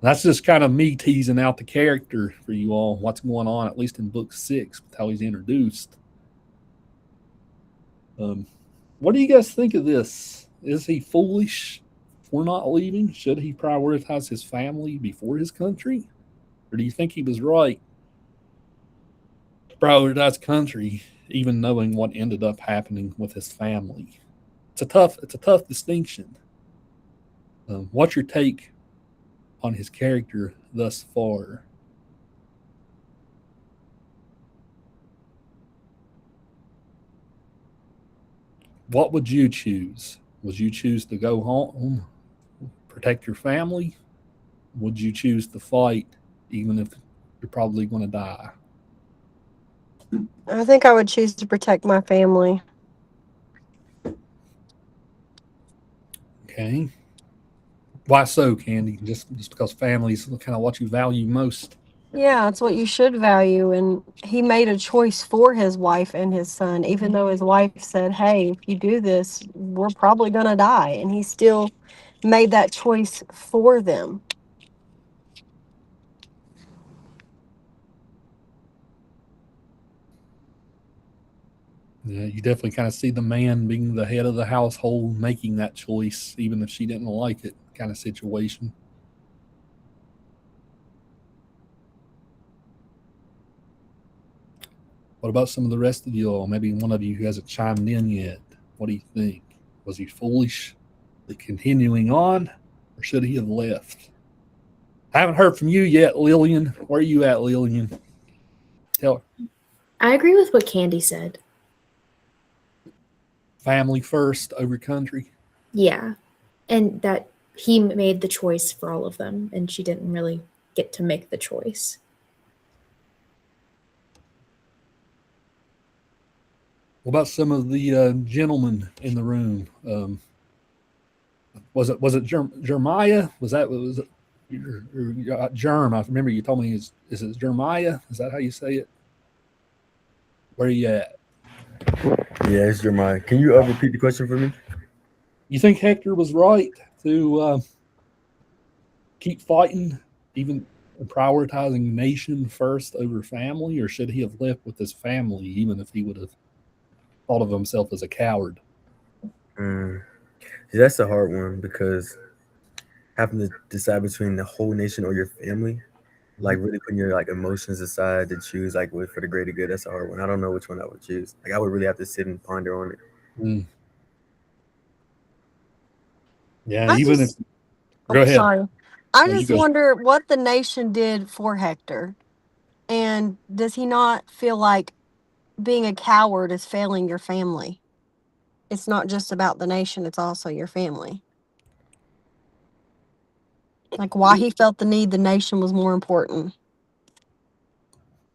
That's just kind of me teasing out the character for you all, what's going on, at least in book 6, with how he's introduced. What do you guys think of this? Is he foolish for not leaving? Should he prioritize his family before his country? Or do you think he was right to prioritize country, even knowing what ended up happening with his family? It's a tough distinction. What's your take on his character thus far? What would you choose? Would you choose to go home, protect your family? Would you choose to fight, even if you're probably going to die? I think I would choose to protect my family. Okay. Why so, Candy? Just because family is kind of what you value most. Yeah, it's what you should value. And he made a choice for his wife and his son, even though his wife said, hey, if you do this, we're probably going to die. And he still made that choice for them. Yeah, you definitely kind of see the man being the head of the household, making that choice, even if she didn't like it, kind of situation. What about some of the rest of you all? Maybe one of you who hasn't chimed in yet. What do you think? Was he foolish, continuing on, or should he have left? I haven't heard from you yet, Lillian. Where are you at, Lillian? Tell her. I agree with what Candy said. Family first over country. Yeah. And that he made the choice for all of them, and she didn't really get to make the choice. What about some of the gentlemen in the room? Was it Jeremiah? Was it Germ? I remember you told me is it Jeremiah? Is that how you say it? Where are you at? Yeah, it's Jeremiah. Can you repeat the question for me? You think Hector was right to keep fighting, even prioritizing nation first over family, or should he have left with his family, even if he would have thought of himself as a coward? That's a hard one, because having to decide between the whole nation or your family, like really putting your like emotions aside to choose like what for the greater good, that's a hard one. I don't know which one I would choose. Like I would really have to sit and ponder on it. Yeah, even if go ahead. Sorry. I No, you just go. wonder what the nation did for Hector. And does he not feel like being a coward is failing your family? It's not just about the nation, it's also your family. Like why he felt the need the nation was more important.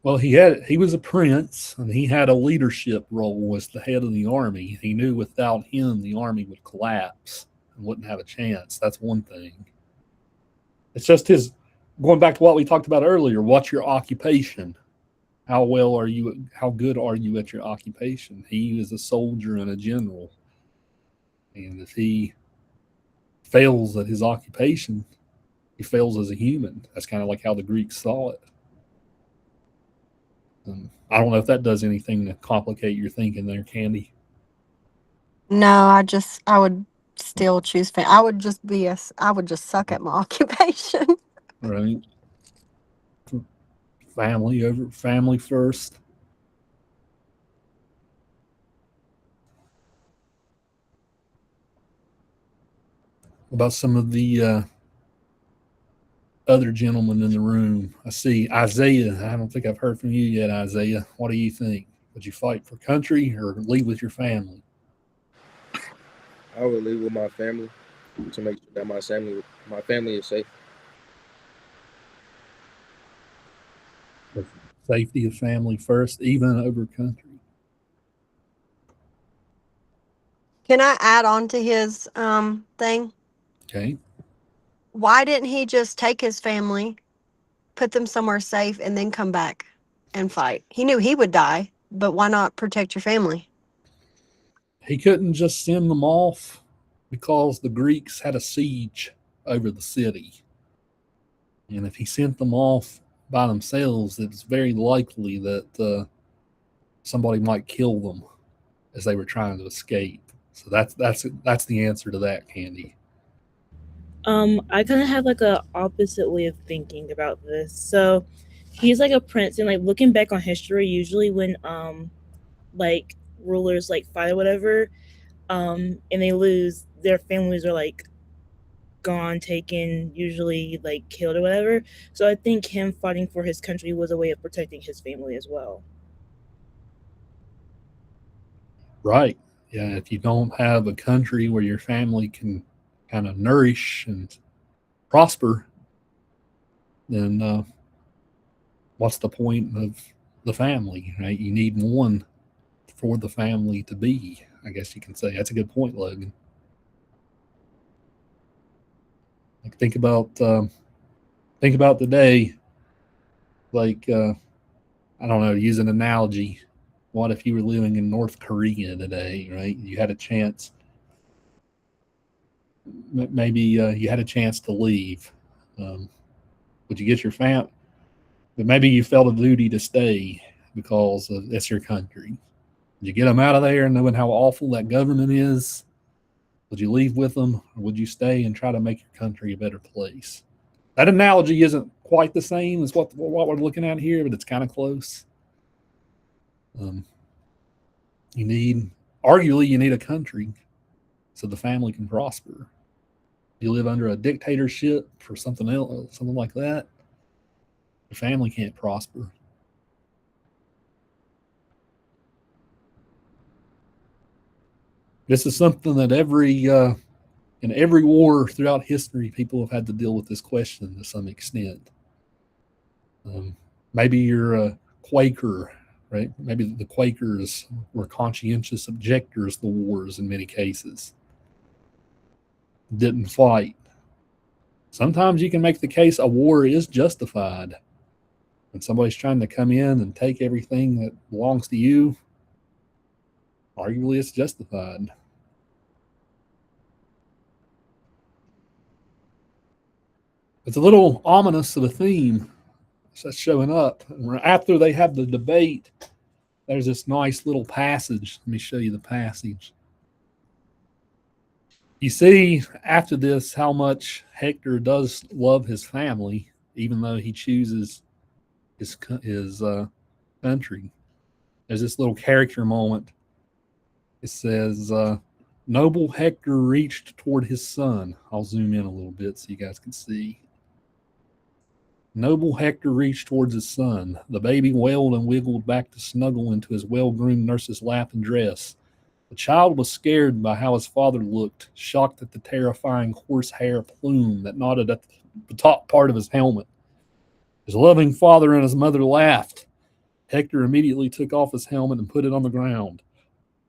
Well, he was a prince, and he had a leadership role as the head of the army. He knew without him the army would collapse and wouldn't have a chance. That's one thing. It's just his going back to what we talked about earlier. What's your occupation? How good are you at your occupation? He is a soldier and a general. And if he fails at his occupation, he fails as a human. That's kind of like how the Greeks saw it. I don't know if that does anything to complicate your thinking there, Candy. No, I would still choose I would just suck at my occupation. Right. Family first. about some of the other gentlemen in the room? I see Isaiah. I don't think I've heard from you yet, Isaiah. What do you think? Would you fight for country or leave with your family? I would live with my family to make sure that my family is safe. Safety of family first, even over country. Can I add on to his thing? Okay. Why didn't he just take his family, put them somewhere safe, and then come back and fight? He knew he would die, but why not protect your family? He couldn't just send them off because the Greeks had a siege over the city. And if he sent them off by themselves, it's very likely that somebody might kill them as they were trying to escape. So that's the answer to that, Candy. I kind of have like a opposite way of thinking about this. So he's like a prince, and like looking back on history, usually when like rulers like fight or whatever, and they lose, their families are like gone, taken, usually like killed or whatever. So I think him fighting for his country was a way of protecting his family as well. Right. Yeah. If you don't have a country where your family can kind of nourish and prosper, then what's the point of the family, right? You need one for the family to be, I guess you can say. That's a good point, Logan. Like think about today, like I don't know, use an analogy. What if you were living in North Korea today, right? You had a chance, maybe you had a chance to leave. Would you get your fam? But maybe you felt a duty to stay because that's your country. Would you get them out of there knowing how awful that government is? Would you leave with them, or would you stay and try to make your country a better place? That analogy isn't quite the same as what we're looking at here, but it's kind of close. Arguably, you need a country so the family can prosper. You live under a dictatorship for something else, something like that, your family can't prosper. This is something that in every war throughout history, people have had to deal with this question to some extent. Maybe you're a Quaker, right? Maybe the Quakers were conscientious objectors to the wars in many cases. Didn't fight. Sometimes you can make the case a war is justified. When somebody's trying to come in and take everything that belongs to you, arguably it's justified. It's a little ominous of a theme that's showing up. After they have the debate, there's this nice little passage. Let me show you the passage. You see after this how much Hector does love his family, even though he chooses his country. There's this little character moment. It says, noble Hector reached toward his son. I'll zoom in a little bit so you guys can see. Noble Hector reached towards his son. The baby wailed and wiggled back to snuggle into his well-groomed nurse's lap and dress. The child was scared by how his father looked, shocked at the terrifying horsehair plume that nodded at the top part of his helmet. His loving father and his mother laughed. Hector immediately took off his helmet and put it on the ground.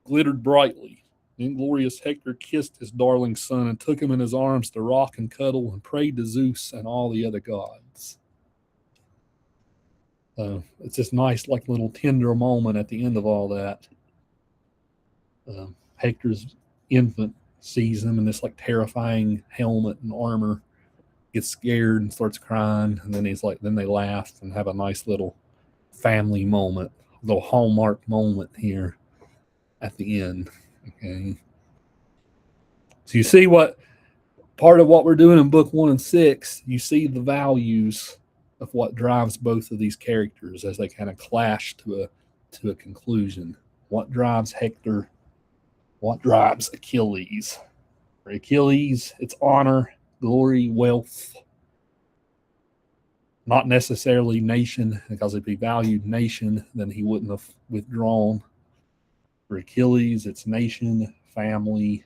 Glittered brightly. The inglorious Hector kissed his darling son and took him in his arms to rock and cuddle and prayed to Zeus and all the other gods. It's this nice, like little tender moment at the end of all that. Hector's infant sees him in this like terrifying helmet and armor, gets scared and starts crying, and then then they laugh and have a nice little family moment, little hallmark moment here at the end. Okay. So you see what part of what we're doing in book 1 and 6, you see the values of what drives both of these characters as they kind of clash to a conclusion. What drives Hector? What drives Achilles? For Achilles, it's honor, glory, wealth, not necessarily nation, because if he valued nation, then he wouldn't have withdrawn. For Achilles, it's nation, family.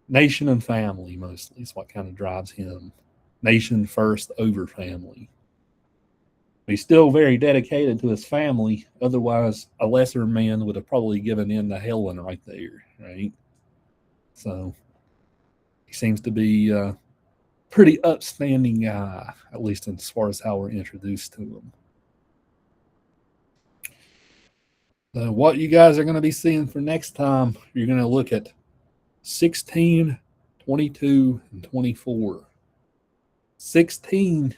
Nation and family mostly is what kind of drives him. Nation first over family. He's still very dedicated to his family. Otherwise, a lesser man would have probably given in to Helen right there, right? So he seems to be a pretty upstanding guy, at least as far as how we're introduced to him. So what you guys are going to be seeing for next time, you're going to look at 16, 22, and 24. 16,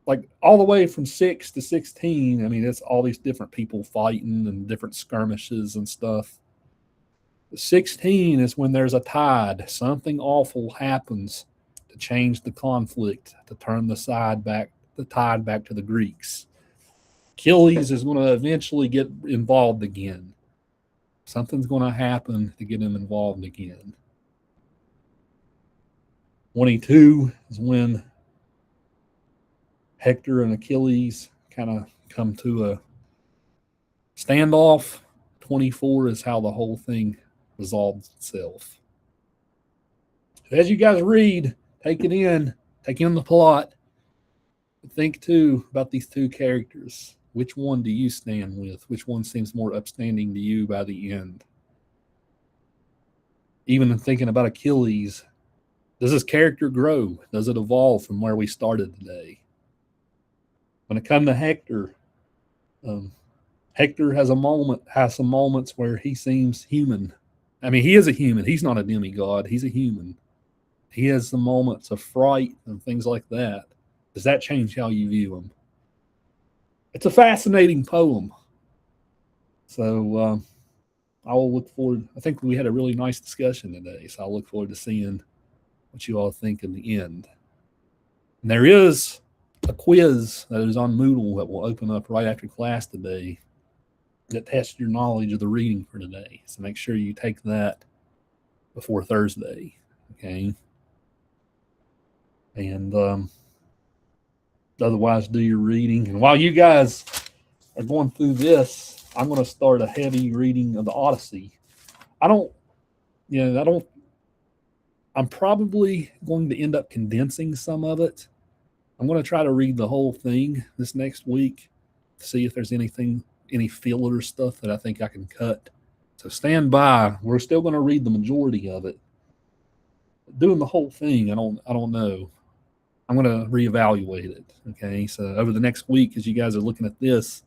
like all the way from 6 to 16, I mean, it's all these different people fighting and different skirmishes and stuff. 16 is when there's a tide. Something awful happens to change the conflict, to turn the tide back to the Greeks. Achilles is going to eventually get involved again. Something's going to happen to get him involved again. 22 is when Hector and Achilles kind of come to a standoff. 24 is how the whole thing resolves itself. As you guys read, take it in, take in the plot. Think too about these two characters. Which one do you stand with? Which one seems more upstanding to you by the end? Even in thinking about Achilles, does his character grow? Does it evolve from where we started today? When it comes to Hector, Hector has some moments where he seems human. I mean, he is a human. He's not a demigod. He's a human. He has some moments of fright and things like that. Does that change how you view him? It's a fascinating poem. So I will look forward. I think we had a really nice discussion today. So I'll look forward to seeing what you all think in the end. And there is a quiz that is on Moodle that will open up right after class today that tests your knowledge of the reading for today. So make sure you take that before Thursday. Okay. And otherwise, do your reading. And while you guys are going through this, I'm going to start a heavy reading of the Odyssey. I'm probably going to end up condensing some of it. I'm going to try to read the whole thing this next week to see if there's any filler stuff that I think I can cut. So stand by. We're still going to read the majority of it. Doing the whole thing, I don't know. I'm going to reevaluate it. Okay. So over the next week, as you guys are looking at this,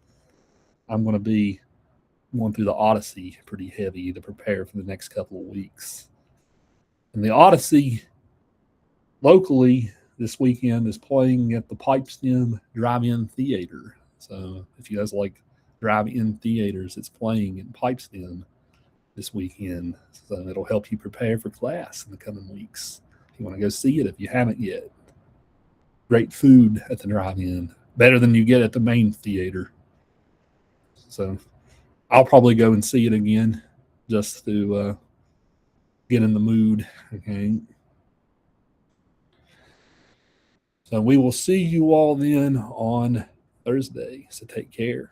I'm going to be going through the Odyssey pretty heavy to prepare for the next couple of weeks. And the Odyssey locally this weekend is playing at the Pipestem Drive-In Theater. So if you guys like drive-in theaters, it's playing in Pipestem this weekend. So it'll help you prepare for class in the coming weeks. If you want to go see it, if you haven't yet. Great food at the drive-in. Better than you get at the main theater. So I'll probably go and see it again just to get in the mood. Okay. So we will see you all then on Thursday. So take care.